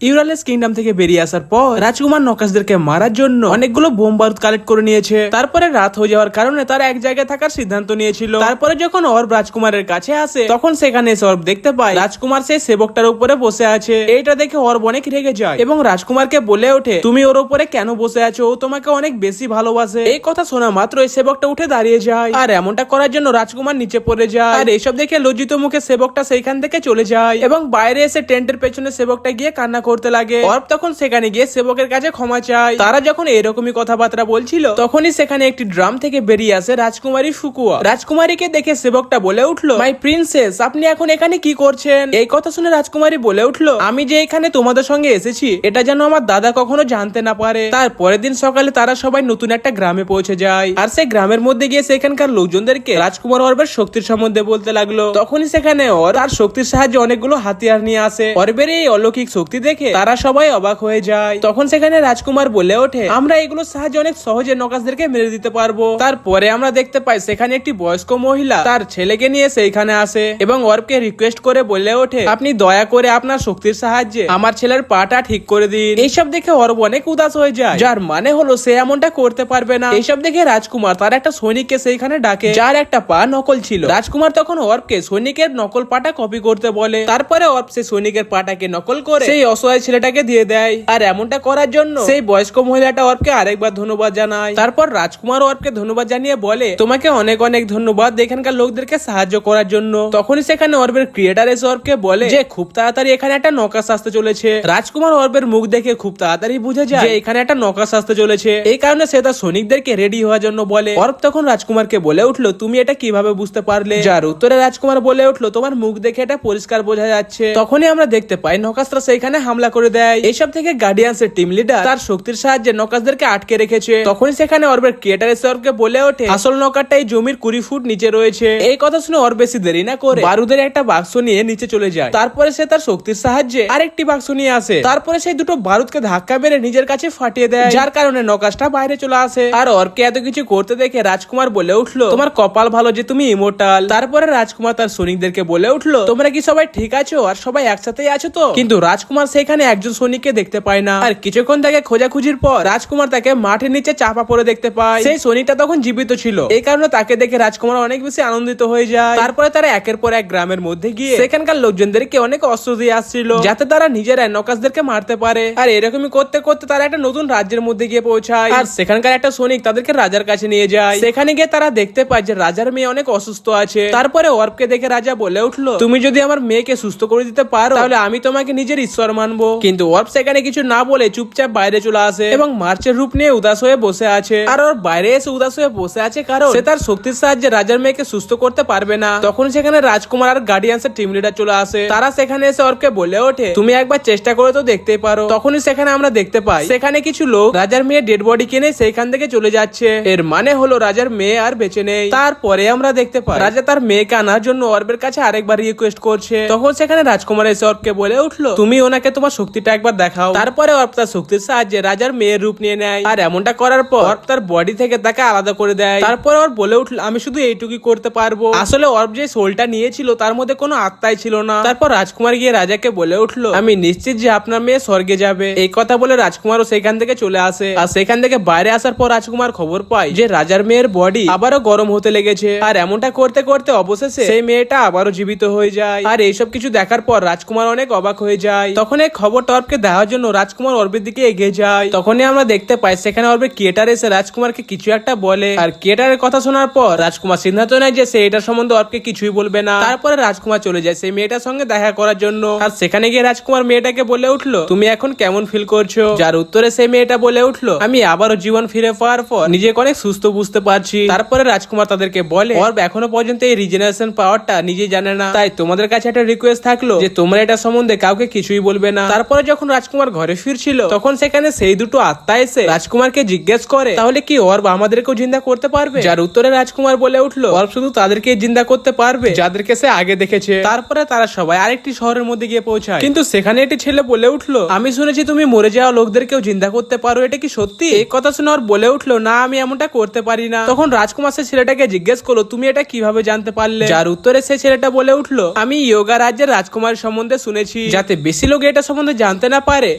ইউরালেস kingdom থেকে বেরিয়ে আসার পর রাজকুমার নকাশদেরকে মারার জন্য অনেকগুলো বোম বারুদ কালেক্ট করে নিয়েছে। তারপরে রাত হয়ে যাওয়ার কারণে তারা এক জায়গায় থাকার সিদ্ধান্ত নিয়েছিল। তারপরে যখন অর্ব রাজকুমারের কাছে আসে তখন সেখানে এসে অর্ব দেখতে পায় রাজকুমার সেই সেবকটার উপরে বসে আছে। এইটা দেখে অর্ব অনেক রেগে যায় এবং রাজকুমারকে বলে ওঠে, তুমি ওর উপরে কেন বসে আছো? ও তোমাকে অনেক বেশি ভালোবাসে। এই কথা শোনা মাত্র এই সেবকটা উঠে দাঁড়িয়ে যায় আর এমনটা করার জন্য রাজকুমার নিচে পড়ে যায়। আর এইসব দেখে লজ্জিত মুখে সেবকটা সেইখান থেকে চলে যায় এবং বাইরে এসে টেন্টের পেছনে সেবকটা গিয়ে কান্না করতে লাগে। অর্ব তখন সেখানে গিয়ে সেবকের কাছে ক্ষমা চায়। তারা যখন এরকমই কথাবার্তা বলছিল তখনই সেখানে একটি ড্রাম থেকে বেরিয়ে আসে রাজকুমারী ফুকুয়া। রাজকুমারীকে দেখে সেবকটা বলে উঠলো, মাই প্রিন্সেস, আপনি এখন এখানে কি করছেন? এই কথা শুনে রাজকুমারী বলে উঠলো, আমি যে এখানে তোমাদের সঙ্গে এসেছি এটা যেন আমার দাদা কখনো জানতে না পারে। তার পরের দিন সকালে তারা সবাই নতুন একটা গ্রামে পৌঁছে যায় আর সেই গ্রামের মধ্যে গিয়ে সেখানকার লোকজনদেরকে রাজকুমার অর্বের শক্তির সম্বন্ধে বলতে লাগলো। তখনই সেখানে তার শক্তির সাহায্যে অনেকগুলো হাতিয়ার নিয়ে আসে। অর্বের এই অলৌকিক শক্তি দেখে তারা সবাই অবাক হয়ে যায়। তখন সেখানে রাজকুমার বলে ওঠে, আমরা এগুলোর সাহায্যে অনেক সহজে নকাশদেরকে মেরে দিতে পারবো। তারপরে আমরা দেখতে পাই সেখানে একটি বয়স্ক মহিলা তার ছেলেকে নিয়ে সেইখানে আসে এবং অর্বকে রিকোয়েস্ট করে বলে ওঠে, আপনি দয়া করে আপনার শক্তির সাহায্যে আমার ছেলের পাটা ঠিক করে দিন। এইসব দেখে অর্ব অনেক উদাস হয়ে যায়, যার মানে হলো সে এমনটা করতে পারবে না। এইসব দেখে রাজকুমার তার একটা সৈনিককে সেইখানে ডাকে যার একটা পা নকল ছিল। রাজকুমার তখন অর্বকে সৈনিকের নকল পাটা কপি করতে বলে। তারপরে অর্ব সেই সৈনিকের পাটাকে নকল করে সেই অসহায় ছেলেটাকে দিয়ে দেয়। আর এমনটা করার জন্য সেই বয়স্ক মহিলাটা অর্বকে আরেকবার ধন্যবাদ জানায়। তারপর রাজকুমার অর্বকে ধন্যবাদ জানিয়ে বলে, তোমাকে অনেক অনেক ধন্যবাদ এখানকার লোকদেরকে সাহায্য করার জন্য। তখনই সেখানে অর্বের ক্রিয়েটার এসে অর্বকে বলে যে খুব তাড়াতাড়ি এখানে একটা নকাশ আসতে চলেছে। রাজকুমার অর্বের মুখ দেখে খুব তাড়াতাড়ি বুঝে যায় যে এখানে একটা নকাশ আসতে চলেছে। এই কারণে সে তার সৈনিকদেরকে রেডি হওয়ার জন্য বলে। অর্ব তখন রাজকুমারকে বলে উঠলো, তুমি এটা কিভাবে বুঝতে পারলে? যার উত্তরে রাজকুমার বলে উঠলো, তোমার মুখ দেখে এটা পরিষ্কার বোঝা যাচ্ছে। তখনই আমরা দেখতে পাই নকাশরা সেইখানে হামলা করে দেয়। এইসব থেকে গার্ডিয়ান্স এর টিম লিডার তার শক্তির সাহায্যে নকাশদেরকে আটকে রেখেছে। তখনই সেখানে অর্বের ক্রিয়েটার এসে অর্বকে বলে ওঠে, আসল নকারটা এই জমির 20 ফুট নিচে রয়েছে। এই কথা শুনে অর্ব বেশি দেরি না করে বারুদের একটা বাক্স নিয়ে নিচে চলে যায়। তারপরে সে তার শক্তির সাহায্যে আরেকটি বাক্স নিয়ে আসে। তারপরে সেই দুটো বারুদকে ধাক্কা মেরে নিজের কাছে ফাটিয়ে দেয়, যার কারণে নকাশটা বাইরে চলে আসে। আর অর্বকে এত কিছু করতে দেখে রাজকুমার বলে উঠলো, তোমার কপাল ভালো যে তুমি ইমোর্টাল। তারপরে রাজকুমার তার সৈনিকদেরকে বলে উঠলো, তোমরা কি সবাই ঠিক আছো আর সবাই একসাথেই আছো তো? কিন্তু রাজকুমার সেখানে একজন সৈনিককে দেখতে পায় না। আর কিছুক্ষণ তাকে খোঁজাখুঁজির পর রাজকুমার তাকে মাঠের নিচে চাপা পড়ে দেখতে পায়। সেই সৈনিকটা তখন জীবিত ছিল। এই কারণে তাকে দেখে রাজকুমার অনেক বেশি আনন্দিত হয়ে যায়। তারপরে তারা একের পর এক গ্রামের মধ্যে গিয়ে সেখানকার লোকজনদেরকে অনেক অস্ত্র দিয়ে আসছিল যাতে তারা নিজেরা নকাশদেরকে মারতে পারে। আর এরকমই করতে করতে তারা একটা নতুন রাজ্যের মধ্যে গিয়ে পৌঁছায়। আর সেখানকার একটা সৈনিক তাদেরকে রাজার কাছে নিয়ে যায়। সেখানে গিয়ে তারা দেখতে পায় যে রাজার মেয়ে অনেক অসুস্থ আছে। তারপরে অর্বকে দেখে রাজা বলে উঠলো, তুমি যদি আমার মেয়েকে সুস্থ করে দিতে পারো তাহলে আমি তোমাকে নিজের ঈশ্বর মানবো। কিন্তু অর্ব সেখানে কিছু না বলে চুপচাপ বাইরে চলে আসে এবং মার্চের রূপ নিয়ে উদাস হয়ে বসে আছে। আর ওর বাইরে এসে উদাস হয়ে বসে আছে কারণ সে তার শক্তির সাহায্যে রাজার মেয়েকে সুস্থ করতে পারবে না। তখন সেখানে রাজকুমার আর গার্ডিয়ান্স এর টিম লিডার চলে আসে। তারা সেখানে এসে অর্বকে বলে ওঠে, তুমি একবার চেষ্টা করে তো দেখতেই পারো। তখনই সেখানে আমরা দেখতে পাই সেখানে কিছু লোক রাজার মেয়ে ডেড বডি কিনে সেইখান থেকে চলে যাচ্ছে। এর মানে হলো রাজার মেয়ে আর বেঁচে নেই। তারপরে আমরা দেখতে পাই রাজা তার মেয়েকে আনার জন্য অর্বের কাছে আরেকবার রিকোয়েস্ট করছে। তখন সেখানে রাজকুমার এসে অর্বকে বলে উঠলো, তুমি ওনাকে তোমার শক্তিটা একবার দেখাও। তারপরে অর্ব তার শক্তির সাহায্যে রাজার মেয়ের রূপ নিয়ে নেয়। আর এমনটা করার পর অর্ব তার বডি থেকে তাকে আলাদা করে দেয়। তারপরে অর্ব বলে উঠলো, আমি শুধু এইটুকুই করতে পারবো। আসলে অর্ব যে সোলটা নিয়েছিল তার মধ্যে কোনো আত্মাই ছিল না। তারপর রাজকুমার গিয়ে রাজাকে বলে উঠলো, আমি নিশ্চিত যে আপনার মেয়ে স্বর্গে যাবে। এই কথা বলে রাজকুমারও সেখান থেকে চলে আসে। আর সেখান থেকে বাইরে আসার পর রাজকুমার খবর পায় যে রাজার মেয়ের বডি আবারও গরম হতে লেগেছে। আর এমনটা করতে করতে অবশেষে সেই মেয়েটা আবারও জীবিত হয়ে যায়। আর এইসব কিছু দেখার পর রাজকুমার অনেক অবাক হয়ে যায়। তখন এই খবরটা অর্বকে দেওয়ার জন্য রাজকুমার অর্বের দিকে এগিয়ে যায়। তখনই আমরা দেখতে পাই সেখানে অর্বের ক্রিয়েটার এসে রাজকুমারকে কিছু একটা বলে। আর ক্রিয়েটারের কথা শোনার পর রাজকুমার সিদ্ধান্ত নেয় যে সে এটার সম্বন্ধে অর্বকে কিছুই বলবে না। তারপরে রাজকুমার চলে যায় সেই মেয়েটার সঙ্গে দেখা করার জন্য। আর সেখানে গিয়ে রাজকুমার মেয়েটাকে বলে উঠলো, তুমি এখন কেমন ফিল করছো? যার উত্তরে সেই মেয়েটা বলে উঠলো, আমি আবারও জীবন ফিরে পাওয়ার পর নিজেকে অনেক সুস্থ বুঝতে পারছি। তারপরে রাজকুমার তাদেরকে বলে, অর্ব এখনো পর্যন্ত এই রিজেনারেশন পাওয়ারটা নিজে জানে না, তাই তোমাদের কাছে একটা রিকোয়েস্ট থাকলো যে তোমরা এটা সম্বন্ধে কাউকে কিছুই বলবে না। তারপরে যখন রাজকুমার ঘরে ফিরছিল তখন সেখানে সেই দুটো আত্মা এসে রাজকুমারকে জিজ্ঞেস করে, তাহলে কি অর্ব আমাদেরকেও জিন্দা করতে পারবে? যার উত্তরে রাজকুমার বলে উঠলো, অর্ব শুধু তাদেরকে জিন্দা করতে পারবে যাদেরকে সে আগে দেখেছে। তারপরে তারা সবাই আরেকটি শহরের মধ্যে গিয়ে পৌঁছায়। কিন্তু সেখানে একটি ছেলে বলে উঠলো, আমি শুনেছি তুমি মরে যাওয়া লোকদেরকেও জিন্দা করতে পারো, এটা কি সত্যি? এই কথা শুনে অর্ব বলে উঠলো, না আমি এমনটা করতে পারি না। তখন রাজকুমার সে ছেলেটাকে জিজ্ঞেস করলো, তুমি এটা কিভাবে জানতে পারলে? যার উত্তরে সে ছেলেটা বলে উঠলো, আমি ইয়োগা রাজ্যের রাজকুমার সম্বন্ধে শুনেছি যাতে বেশি লোক এটা সম্বন্ধে জানতে না পারে,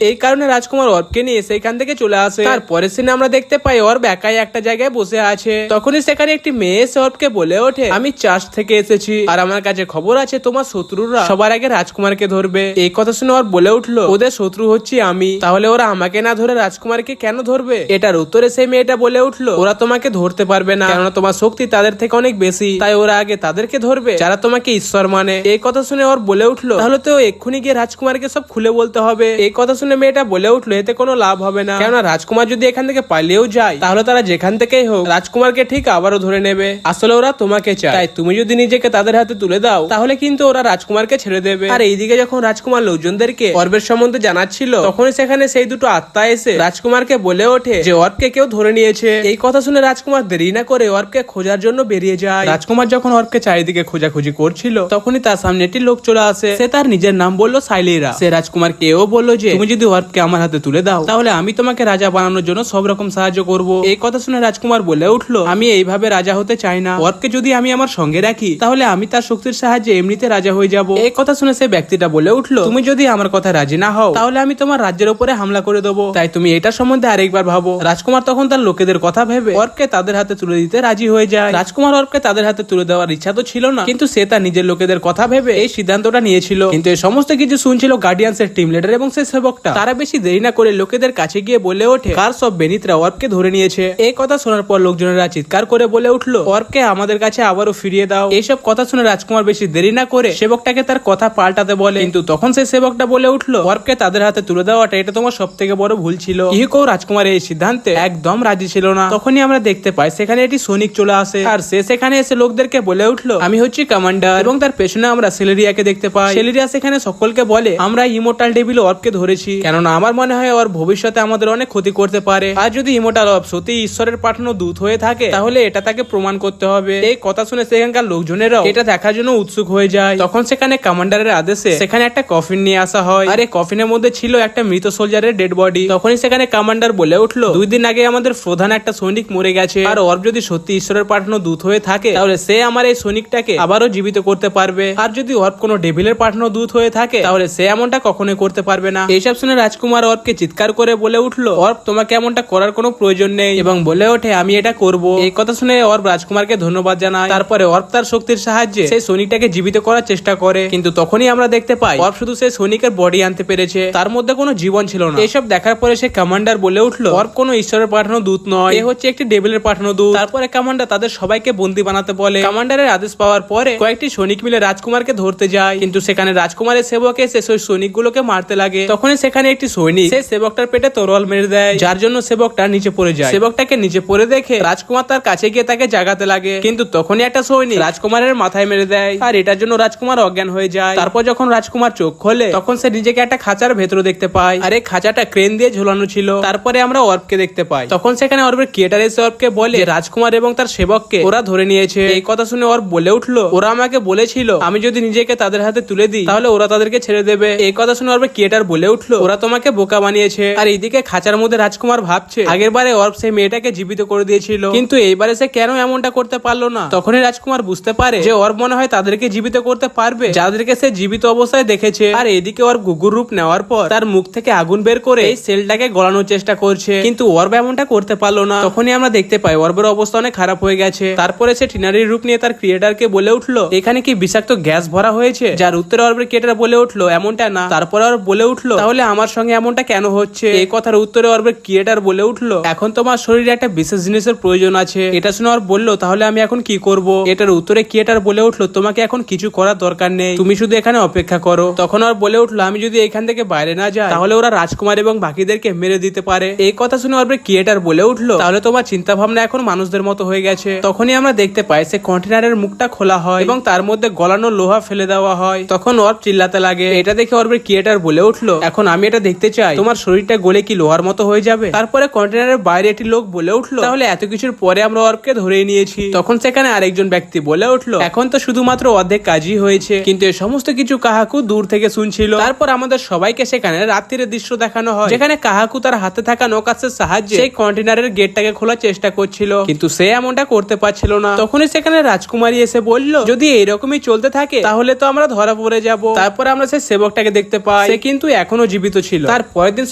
এই কারণে রাজকুমার অর্বকে নিয়ে সেখান থেকে চলে আসে। তারপরে সিনে আমরা দেখতে পাই অর্ব একাই একটা জায়গায় বসে আছে। তখনই সেখানে একটি মেয়ে এসে অর্বকে বলে ওঠে, আমি চার্চ থেকে এসেছি আর আমার কাছে খবর আছে তোমার শত্রুরা সবার আগে রাজকুমারকে ধরবে। এই কথা শুনে অর্ব বলে উঠলো, ওদের শত্রু হচ্ছি আমি, তাহলে ওরা আমাকে না ধরে রাজকুমারকে কেন ধরবে? এটার উত্তরে সেই মেয়েটা বলে উঠলো, ওরা তোমাকে ধরতে পারবে না, কেননা তোমার শক্তি তাদের থেকে অনেক বেশি, তাই ওরা আগে তাদেরকে ধরবে যারা তোমাকে ঈশ্বর মানে। এই কথা শুনে ওর বলে উঠলো, তাহলে তো এক্ষুনি গিয়ে রাজকুমারকে সব খুলে বলতে হবে। এই কথা শুনে মেয়েটা বলে উঠলো, এতে কোনো লাভ হবে না, কেননা রাজকুমার যদি এখান থেকে পালিয়েও যায় তাহলে তারা যেখান থেকেই হোক রাজকুমারকে ঠিক আবারও ধরে নেবে। আসলে ওরা তোমাকে চায়, তাই তুমি যদি নিজেকে তাদের হাতে তুলে দাও তাহলে কিন্তু ওরা রাজকুমারকে ছেড়ে দেবে। আর এইদিকে যখন রাজকুমার লোকজনদেরকে অর্বের সম্বন্ধে জানাচ্ছিল তখনই সেখানে সেই দুটো আত্মা এসে রাজকুমারকে বলে ওঠে যে অর্বকে কেউ ধরে নিয়েছে। এই কথা শুনে রাজকুমার দেরি না করে অর্বকে খোঁজার জন্য বেরিয়ে যায়। রাজকুমার যখন অর্বকে চারিদিকে খোঁজাখুঁজি করছিল তখনই তার সামনে একটি লোক চলে আসে। সে তার নিজের নাম বললো সাইলিরা। সে রাজকুমারকে এও বললো যে তুমি যদি অর্বকে আমার হাতে তুলে দাও তাহলে আমি তোমাকে রাজা বানানোর জন্য সব রকম সাহায্য করব। এই কথা শুনে রাজকুমার বলে উঠলো, আমি এইভাবে রাজা হতে চাই না, অর্বকে যদি আমি আমার সঙ্গে রাখি তাহলে আমি তার শক্তির সাহায্যে এমনিতে রাজা হয়ে যাব। এই কথা শুনে সে ব্যক্তিটা বলে উঠলো, তুমি যদি আমার কথা রাজি না হও তাহলে আমি তোমার রাজ্যের উপরে হামলা করে দেবো, তাই তুমি এটা সম্বন্ধে আরেকবার ভাবো। রাজকুমার তখন তার লোকেদের কথা ভেবে অর্বকে তাদের হাতে তুলে দিতে রাজি হয়ে যায়। রাজকুমার অর্বকে তাদের হাতে তুলে দেওয়ার ইচ্ছা তো ছিল না, কিন্তু সে তার নিজের লোকেদের কথা ভেবে এই সিদ্ধান্তটা নিয়েছিল। কিন্তু এই সমস্ত কিছু শুনছিল গার্ডিয়ান্সের টিম লিডার এবং সেই সেবকটা। তারা বেশি দেরি না করে লোকেদের কাছে গিয়ে বলে ওঠে, কার সব বেনিতরা অর্বকে ধরে নিয়েছে। এই কথা শোনার পর লোকজনেরা চিৎকার করে বলে উঠলো, অর্বকে আমাদের কাছে আবারও ফিরিয়ে দাও। এইসব কথা শুনে রাজকুমার বেশি দেরি না করে সেবকটাকে তার কথা পাল্টাতে বলে, কিন্তু তখন সেই সেবকটা বলে উঠলো, অর্বকে তাদের হাতে তুলে দেওয়াটা এটা তোমার সব থেকে বড় ভুল ছিল। ইহুকো রাজকুমার এই সিদ্ধান্তে একদম রাজি ছিল না। তখনই আমরা দেখতে পাই সেখানে একটি সৈনিক চলে আসে আর সে সেখানে এসে লোকদেরকে বলে উঠলো, আমি হচ্ছি কমান্ডার। এবং তার পেছনে আমরা সেলেরিয়াকে দেখতে পাই। সেলেরিয়া সেখানে সকলকে বলে, আমরা ইমোর্টাল ডেভিল অর্বকে ধরেছি, কেননা আমার মনে হয় ওর ভবিষ্যতে আমাদের অনেক ক্ষতি করতে পারে। আর যদি ইমোর্টাল অর্ব সত্যি ঈশ্বরের পাঠানো দূত হয়ে থাকে তাহলে এটা তাকে প্রমাণ করতে হবে। এই কথা শুনে সেখানকার লোকজনেরাও এটা দেখার জন্য উৎসুক হয়ে যায়। তখন সেখানে কমান্ডারের আদেশে সেখানে একটা কফিন নিয়ে আসা হয় আর এই কফিনের মধ্যে ছিল একটা মৃত সোলজারের ডেড বডি। তখনই সেখানে কমান্ডার বলে উঠলো, 2 দিন আগে আমাদের প্রধান একটা সৈনিক মরে গেছে, আর অর্ব যদি সত্যি ঈশ্বরের পাঠানো দূত হয়ে থাকে তাহলে সে আমার এই সৈনিকটাকে আবারও জীবিত করতে পারবে। আর যদি অর্ব কোনো ডেভিলের পাঠানো দূত হয়ে থাকে তাহলে সে এমনটা কখনোই করতে পারবে না। এইসব শুনে রাজকুমার অর্বকে চিৎকার করে বলে উঠলো, অর্ব তোমাকে এমনটা করার কোনো প্রয়োজন নেই, এবং বলে ওঠে আমি এটা করব। এই কথা শুনে অর্ব রাজকুমারকে ধন্যবাদ জানায়। তারপরে অর্ব তার শক্তির সাহায্যে সেই সৈনিকটাকে জীবিত করার চেষ্টা করে, কিন্তু তখনই আমরা দেখতে পাই অর্ব শুধু সেই সৈনিকের বডি আনতে পেরেছে, তার মধ্যে কোনো জীবন ছিল না। এইসব দেখার পরে সে কমান্ডার বলে উঠলো, অর্ব কোনো ঈশ্বরের পাঠানো দূত নয়, এ হচ্ছে একটি ডেভিলের পাঠানো দূত। তারপরে কমান্ডার তাদের সবাইকে বন্দী বানাতে বলে। কমান্ডারের আদেশ পাওয়ার পরে কয়েকটি সৈনিক মিলে রাজকুমারকে ধরতে যায়, কিন্তু সেখানে রাজকুমারের সেবক এসে সেই সৈনিকগুলোকে মারতে লাগে। তখনই সেখানে একটি সৈনিক সেই সেবকটার পেটে তরোয়াল মেরে দেয়, যার জন্য সেবকটা নিচে পড়ে যায়। সেবকটাকে নিচে পড়ে দেখে রাজকুমার তার কাছে গিয়ে তাকে জাগাতে লাগে, কিন্তু তখনই একটা সৈনিক রাজকুমারের মাথায় মেরে দেয়, আর এটার জন্য রাজকুমার অজ্ঞান হয়ে যায়। তারপর যখন রাজকুমার চোখ খোলে তখন সে নিজেকে একটা খাঁচার ভেতরে দেখতে পায়, আর এই খাঁচাটা ক্রেন দিয়ে ঝুলানো ছিল। তারপরে আমরা অর্বকে দেখতে পাই। তখন সেখানে অর্বের ক্রিয়েটার এসে অর্বকে বলে রাজকুমার এবং তার সেবককে ওরা ধরে নিয়েছে। এই কথা শুনে অর্ব বলে উঠলো, ওরা আমাকে বলেছিল আমি যদি নিজেকে তাদের হাতে তুলে দিই তাহলে ওরা তাদেরকে ছেড়ে দেবে। এই কথা শুনে অর্বের ক্রিয়েটার বলে উঠলো, ওরা তোমাকে বোকা বানিয়েছে। আর এইদিকে খাঁচার মধ্যে রাজকুমার ভাবছে আগের বারে অর্ব সেই মেয়েটাকে জীবিত করে দিয়েছিল, কিন্তু এইবারে সে কেন এমনটা করতে পারলো না। তখনই রাজকুমার বুঝতে পারে যে অর্ব মনে হয় তাদেরকে জীবিত করতে পারবে যাদেরকে সে জীবিত অবস্থায় দেখেছে। আর এদিকে অর্ব গুগুর রূপ নেওয়ার পর তার মুখ থেকে আগুন বের করে এই সেলটাকে গলানোর চেষ্টা করছে, কিন্তু অর্ব এমনটা করতে পারলো না। তখনই আমরা দেখতে পাই অর্বের অবস্থা অনেক খারাপ হয়ে গেছে। তারপরে সে টিনারির রূপ নিয়ে তার ক্রিয়েটারকে বলে উঠলো, এখানে কি বিষাক্ত গ্যাস ভরা হয়েছে? যার উত্তরে অর্বের ক্রিয়েটার বলে উঠলো, এমনটা না। তারপরে অর্ব বলে উঠলো, তাহলে আমার সঙ্গে এমনটা কেন হচ্ছে? এই কথার উত্তরে অর্বের ক্রিয়েটার বলে উঠলো, এখন তোমার শরীরে একটা বিশেষ জিনিসের প্রয়োজন আছে। এটা শুনে অর্ব বললো, তাহলে আমি এখন কি করব? এটার উত্তরে ক্রিয়েটার বলে উঠলো, তোমাকে এখন কিছু করার দরকার নেই, তুমি শুধু এখানে অপেক্ষা করো। তখন অর্ব বলে উঠলো, আমি যদি এখান থেকে বাইরে না যাই তাহলে ওরা রাজকুমার এবং বাকিদেরকে মেরে দিতে পারে। এই কথা শুনে অর্বের ক্রিয়েটার বলে উঠলো, তাহলে তোমার চিন্তা ভাবনা এখন মানুষদের মতো হয়ে গেছে। তখনই আমরা দেখতে পাই সে কন্টেনারের মুখটা খোলা হয় এবং তার মধ্যে গলানো লোহা ফেলে দেওয়া হয়। তখন অর্ব চিল্লাতে লাগে। এটা দেখে অর্বের ক্রিয়েটার বলে উঠলো, এখন আমি এটা দেখতে চাই তোমার শরীরটা গলে কি লোহার মতো হয়ে যাবে। তারপরে কন্টেনারের বাইরে একটি লোক বলে উঠলো, তাহলে এত কিছুর পরে আমরা অর্বকে ধরেই নিয়েছি। তখন সেখানে আরেকজন ব্যক্তি বলে উঠলো, এখন তো শুধুমাত্র অর্ধেক কাজই হয়েছে, কিন্তু এই সমস্ত কিছু কাহাকু দূর থেকে শুনছিল। তারপর আমাদের সবাইকে সেখানে রাত্রির দৃশ্য দেখানো হয়, যেখানে কাহাকু তার হাতে থাকা নৌকাশের সাহায্যে সেই কন্টেনারের গেটটাকে খোলার চেষ্টা করছিল, কিন্তু সে এমনটা করতে পারছিল না। তখনই সেখানে রাজকুমারী এসে বলল, যদি এইরকমই চলতে থাকে তাহলে তো আমরা ধরা পড়ে যাব। তারপর আমরা সেই সেবকটাকে দেখতে পাই। ভাই সে কিন্তু এখনো জীবিত ছিল। তার পরের দিন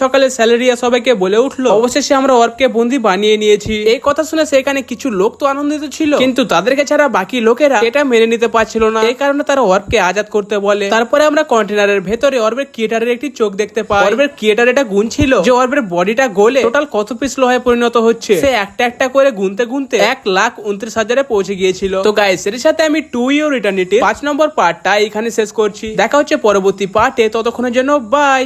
সকালে স্যালেরিয়া সবাইকে বলে উঠলো অবশেষে আমরা অর্বকে বন্দি বানিয়ে নিয়েছি। এই কথা শুনে সেখানে কিছু লোক তো আনন্দিত ছিল, কিন্তু তাদেরকে ছাড়া বাকি লোকেরা এটা মেনে নিতে পারছিল না। এই কারণে তারা অর্বকে আজাদ করতে বলে। তারপরে আমরা কন্টেনারের ভেতরে অর্বের ক্রিয়েটারের একটি চোখ দেখতে পাই। অর্বের ক্রিয়েটার এটা গুনছিল যে অর্বের বডিটা গলে টোটাল কত পিস লোহায় পরিণত হচ্ছে। সে একটা একটা করে গুনতে গুনতে 1,29,000-এ পৌঁছে গিয়েছিল। তো গাইস এর সাথে আমি 2 Your Eternity 5 নম্বর পার্টটা এখানে শেষ করছি। দেখা হচ্ছে পরবর্তী পার্টে, ততক্ষণের জন্য বাই।